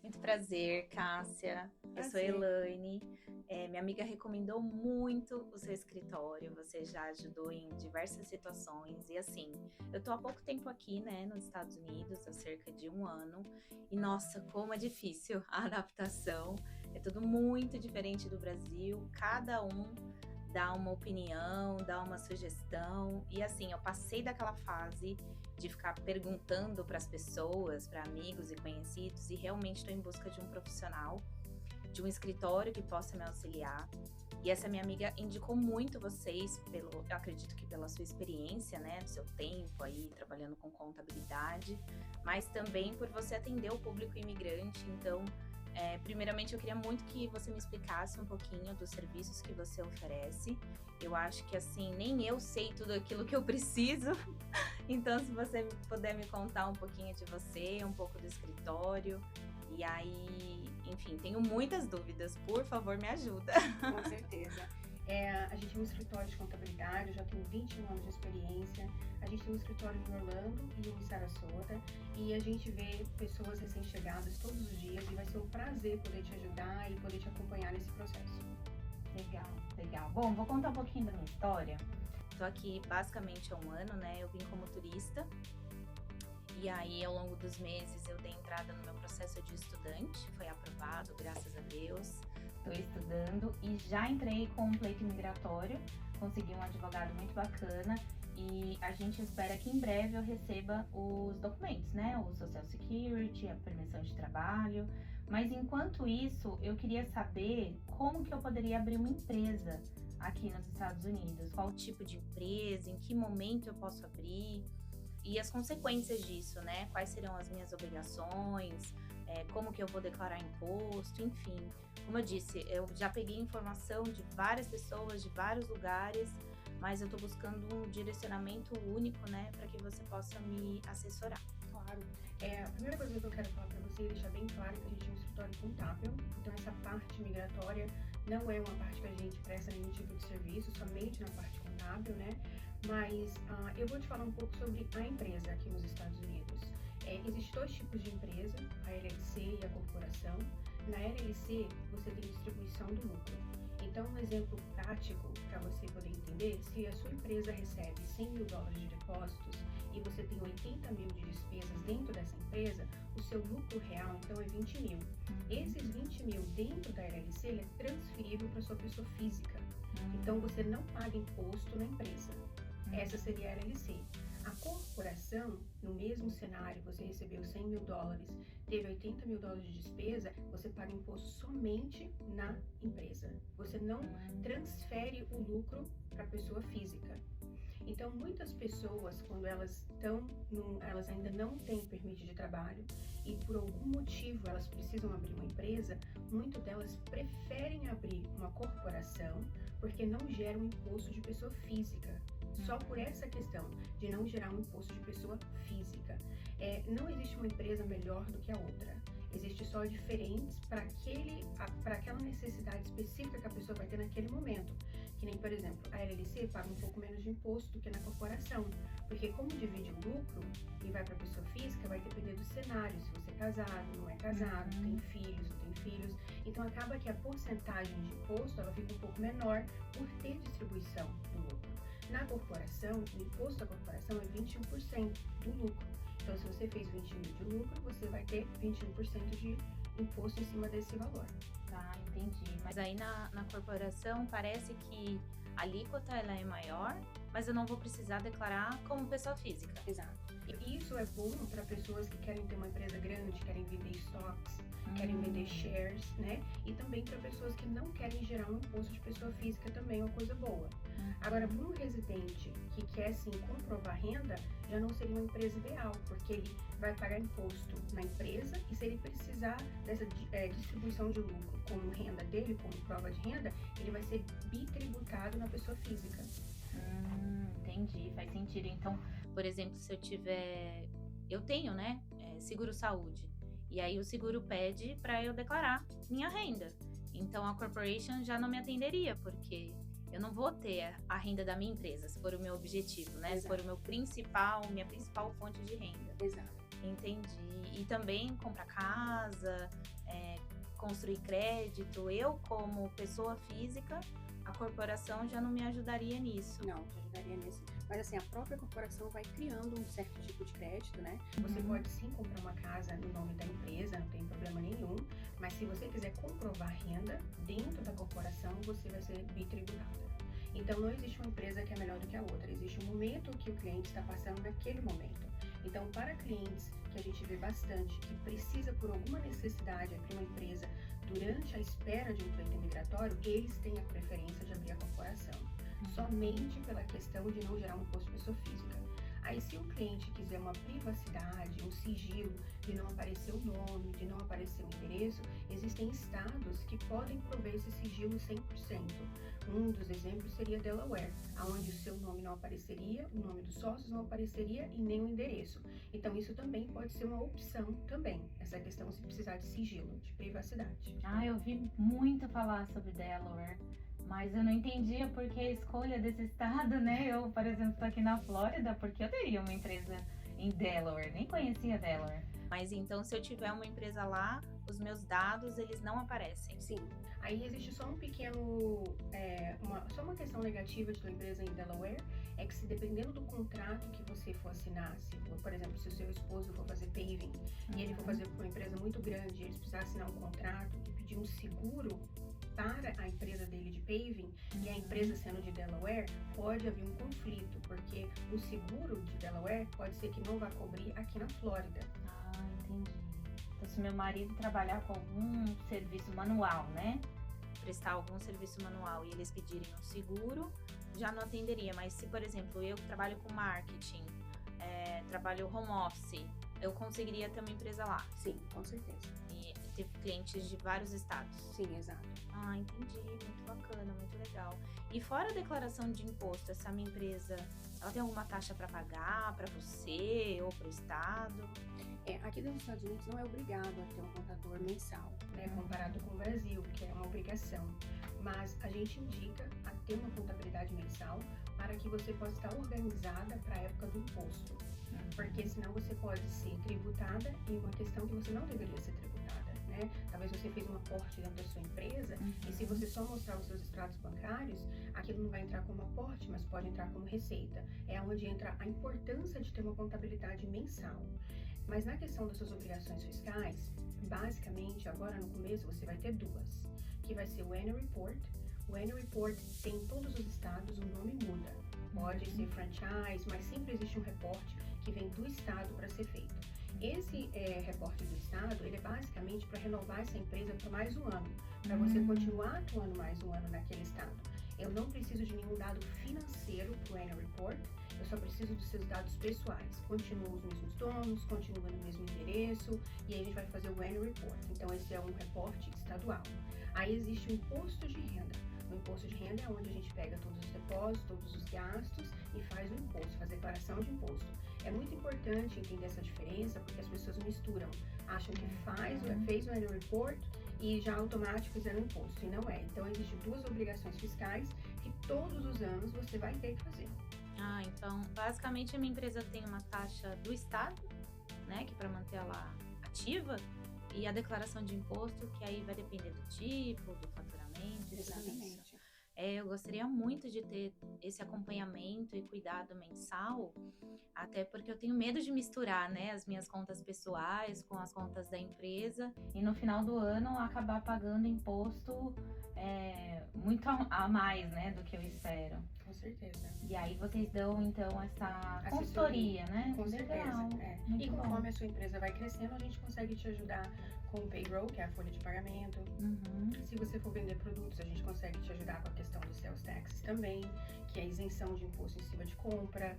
Muito prazer, Cássia. Eu sou a Elaine. Minha amiga recomendou muito o seu escritório. Você já ajudou em diversas situações. E assim, eu tô há pouco tempo aqui, né, nos Estados Unidos, há cerca de 1 ano. E nossa, como é difícil a adaptação. É tudo muito diferente do Brasil. Cada um dá uma opinião, dá uma sugestão. E assim, eu passei daquela fase de ficar perguntando para as pessoas, para amigos e conhecidos, e realmente estou em busca de um profissional, de um escritório que possa me auxiliar. E essa minha amiga indicou muito vocês, eu acredito que pela sua experiência, né, do seu tempo aí trabalhando com contabilidade, mas também por você atender o público imigrante. Então, primeiramente, eu queria muito que você me explicasse um pouquinho dos serviços que você oferece. Eu acho que, assim, nem eu sei tudo aquilo que eu preciso. Então, se você puder me contar um pouquinho de você, um pouco do escritório. E aí, enfim, tenho muitas dúvidas. Por favor, me ajuda. Com certeza. A gente tem um escritório de contabilidade, eu já tenho 21 anos de experiência. A gente tem um escritório em Orlando e um em Sarasota. E a gente vê pessoas recém-chegadas todos os dias e vai ser um prazer poder te ajudar e poder te acompanhar nesse processo. Legal, legal. Bom, vou contar um pouquinho da minha história. Tô aqui basicamente há 1 ano, né? Eu vim como turista. E aí, ao longo dos meses, eu dei entrada no meu processo de estudante. Foi aprovado, graças a Deus. Estou estudando e já entrei com um pleito migratório. Consegui um advogado muito bacana. E a gente espera que em breve eu receba os documentos, né? O Social Security, a permissão de trabalho. Mas enquanto isso, eu queria saber como que eu poderia abrir uma empresa aqui nos Estados Unidos. Qual tipo de empresa, em que momento eu posso abrir e as consequências disso, né? Quais serão as minhas obrigações, como que eu vou declarar imposto, enfim. Como eu disse, eu já peguei informação de várias pessoas, de vários lugares, mas eu tô buscando um direcionamento único, né, para que você possa me assessorar. Claro. A primeira coisa que eu quero falar para você e deixar bem claro é que a gente é um escritório contábil, então essa parte migratória não é uma parte que a gente presta nenhum tipo de serviço, somente na parte contábil, né? Mas eu vou te falar um pouco sobre a empresa aqui nos Estados Unidos. Existem 2 tipos de empresa, a LLC e a corporação. Na LLC, você tem distribuição do lucro. Então, um exemplo prático para você poder entender, se a sua empresa recebe $100 mil de depósitos e você tem 80 mil de despesas dentro dessa empresa, o seu lucro real, então, é 20 mil. Esses 20 mil dentro da LLC, ele é transferível para sua pessoa física. Então, você não paga imposto na empresa. Essa seria a LLC. A corporação, no mesmo cenário, você recebeu $100 mil, teve $80 mil de despesa, você paga imposto somente na empresa. Você não transfere o lucro para a pessoa física. Então, muitas pessoas, quando elas ainda não têm permissão de trabalho e por algum motivo elas precisam abrir uma empresa, muitas delas preferem abrir uma corporação porque não gera um imposto de pessoa física. Só por essa questão de não gerar um imposto de pessoa física. Não existe uma empresa melhor do que a outra. Existe só diferentes para aquela necessidade específica que a pessoa vai ter naquele momento. Que nem, por exemplo, a LLC paga um pouco menos de imposto do que na corporação. Porque como divide o lucro e vai para a pessoa física, vai depender do cenário. Se você é casado, não é casado, tem filhos, não tem filhos. Então acaba que a porcentagem de imposto ela fica um pouco menor por ter distribuição do lucro. Na corporação, o imposto da corporação é 21% do lucro. Então, se você fez 20 mil de lucro, você vai ter 21% de imposto em cima desse valor. Tá, entendi. Mas aí na corporação parece que a alíquota ela é maior, mas eu não vou precisar declarar como pessoa física. Exato. E isso é bom para pessoas que querem ter uma empresa grande, querem vender stocks, querem vender shares, né? E também para pessoas que não querem gerar um imposto de pessoa física também é uma coisa boa. Agora, para um residente que quer sim comprovar renda, já não seria uma empresa ideal, porque ele vai pagar imposto na empresa e se ele precisar dessa distribuição de lucro como renda dele, como prova de renda, ele vai ser bitributado na pessoa física. Entendi, faz sentido. Então, por exemplo, se eu tenho, né, seguro-saúde, e aí o seguro pede para eu declarar minha renda. Então, a corporation já não me atenderia, porque eu não vou ter a renda da minha empresa, se for o meu objetivo, né? Se for minha principal fonte de renda. Exato. Entendi. E também comprar casa, construir crédito, eu como pessoa física, a corporação já não me ajudaria nisso. Não, te ajudaria nisso. Mas assim, a própria corporação vai criando um certo tipo de crédito, né? Você pode sim comprar uma casa no nome da empresa, não tem problema nenhum. Mas se você quiser comprovar renda dentro da corporação, você vai ser bitributada. Então não existe uma empresa que é melhor do que a outra. Existe um momento que o cliente está passando naquele momento. Então, para clientes que a gente vê bastante, que precisa por alguma necessidade abrir uma empresa durante a espera de um pleito imigratório, eles têm a preferência de abrir a corporação, somente pela questão de não gerar um imposto de pessoa física. Aí, se o cliente quiser uma privacidade, um sigilo, de não aparecer o nome, de não aparecer o endereço, existem estados que podem prover esse sigilo 100%. Um dos exemplos seria Delaware, onde o seu nome não apareceria, o nome dos sócios não apareceria e nem o endereço. Então, isso também pode ser uma opção também, essa questão se precisar de sigilo, de privacidade. Eu ouvi muito falar sobre Delaware, mas eu não entendia por que a escolha desse estado, né? Eu, por exemplo, estou aqui na Flórida, porque eu teria uma empresa em Delaware, nem conhecia Delaware. Mas então, se eu tiver uma empresa lá, os meus dados, eles não aparecem. Sim. Aí existe só um pequeno, só uma questão negativa de uma empresa em Delaware, é que se dependendo do contrato que você for assinar, se, por exemplo, se o seu esposo for fazer paving e ele for fazer com uma empresa muito grande, eles precisarem assinar um contrato e pedir um seguro para a empresa dele de paving e a empresa sendo de Delaware, pode haver um conflito, porque o seguro de Delaware pode ser que não vá cobrir aqui na Flórida. Entendi. Então, se meu marido trabalhar com algum serviço manual, né? Prestar algum serviço manual e eles pedirem um seguro, já não atenderia. Mas se, por exemplo, eu trabalho com marketing, trabalho home office, eu conseguiria ter uma empresa lá. Sim, com certeza. E ter clientes de vários estados. Sim, exato. Entendi. Muito bacana, muito legal. E fora a declaração de imposto, essa minha empresa, ela tem alguma taxa para pagar para você ou para o estado? Aqui nos Estados Unidos não é obrigado a ter um contador mensal, né, comparado com o Brasil, que é uma obrigação. Mas a gente indica a ter uma contabilidade mensal para que você possa estar organizada para a época do imposto. Porque senão você pode ser tributada em uma questão que você não deveria ser tributada, né? Talvez você fez um aporte dentro da sua empresa e se você só mostrar os seus extratos bancários, aquilo não vai entrar como aporte, mas pode entrar como receita. É onde entra a importância de ter uma contabilidade mensal. Mas na questão das suas obrigações fiscais, basicamente, agora no começo você vai ter duas, que vai ser o Annual Report. O Annual Report tem em todos os estados, o nome muda. Pode ser franchise, mas sempre existe um reporte que vem do estado para ser feito. Esse reporte do estado, ele é basicamente para renovar essa empresa por mais um ano, para você continuar atuando mais um ano naquele estado. Eu não preciso de nenhum dado financeiro para o Annual Report, eu só preciso dos seus dados pessoais. Continuam os mesmos donos, continua no mesmo endereço, e aí a gente vai fazer o Annual Report. Então, esse é um reporte estadual. Aí existe o imposto de renda. O imposto de renda é onde a gente pega todos os depósitos, todos os gastos e faz o imposto, faz a declaração de imposto. É muito importante entender essa diferença, porque as pessoas misturam, acham que fez o Annual Report e já automático fizeram o imposto, e não é. Então, existem duas obrigações fiscais que todos os anos você vai ter que fazer. Então, basicamente a minha empresa tem uma taxa do estado, né, que para manter ela ativa, e a declaração de imposto, que aí vai depender do tipo, do faturamento. Exatamente. Eu gostaria muito de ter esse acompanhamento e cuidado mensal, até porque eu tenho medo de misturar, né, as minhas contas pessoais com as contas da empresa. E no final do ano acabar pagando imposto muito a mais, né, do que eu espero. Com certeza. E aí vocês dão, então, essa consultoria, né? Com certeza. Legal. E conforme a sua empresa vai crescendo, a gente consegue te ajudar com o payroll, que é a folha de pagamento. Se você for vender produtos, a gente consegue te ajudar com a questão dos sales taxes também, que é a isenção de imposto em cima de compra.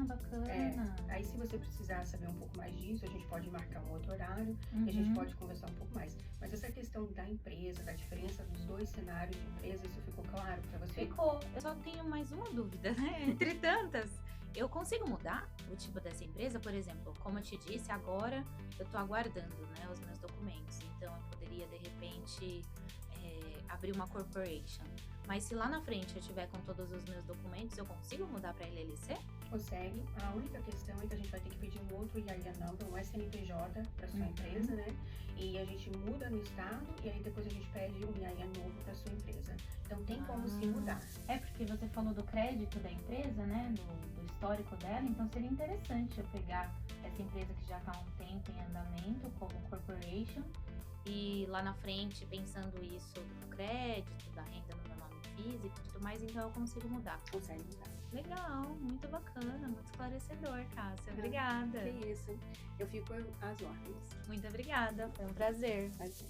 Bacana. Aí, se você precisar saber um pouco mais disso, a gente pode marcar um outro horário e a gente pode conversar um pouco mais. Mas essa questão da empresa, da diferença dos dois cenários de empresa, isso ficou claro para você? Ficou. Eu só tenho mais uma dúvida, né? Entre tantas. Eu consigo mudar o tipo dessa empresa? Por exemplo, como eu te disse, agora eu estou aguardando, né, os meus documentos. Então, eu poderia, de repente, abrir uma corporation. Mas se lá na frente eu tiver com todos os meus documentos, eu consigo mudar para LLC? consegue. A única questão é que a gente vai ter que pedir um outro IAIA number, um SNPJ para sua empresa, né? E a gente muda no estado e aí depois a gente pede um IAIA novo para sua empresa. Então tem como se mudar. É porque você falou do crédito da empresa, né? Do histórico dela, então seria interessante eu pegar essa empresa que já está há um tempo em andamento como corporation e lá na frente, pensando isso do crédito, da renda no meu nome físico e tudo mais, então eu consigo mudar. Consegue mudar. Legal, muito bacana, muito esclarecedor, Cássia. Obrigada. Que isso. Eu fico às ordens. Muito obrigada, foi um prazer. Prazer.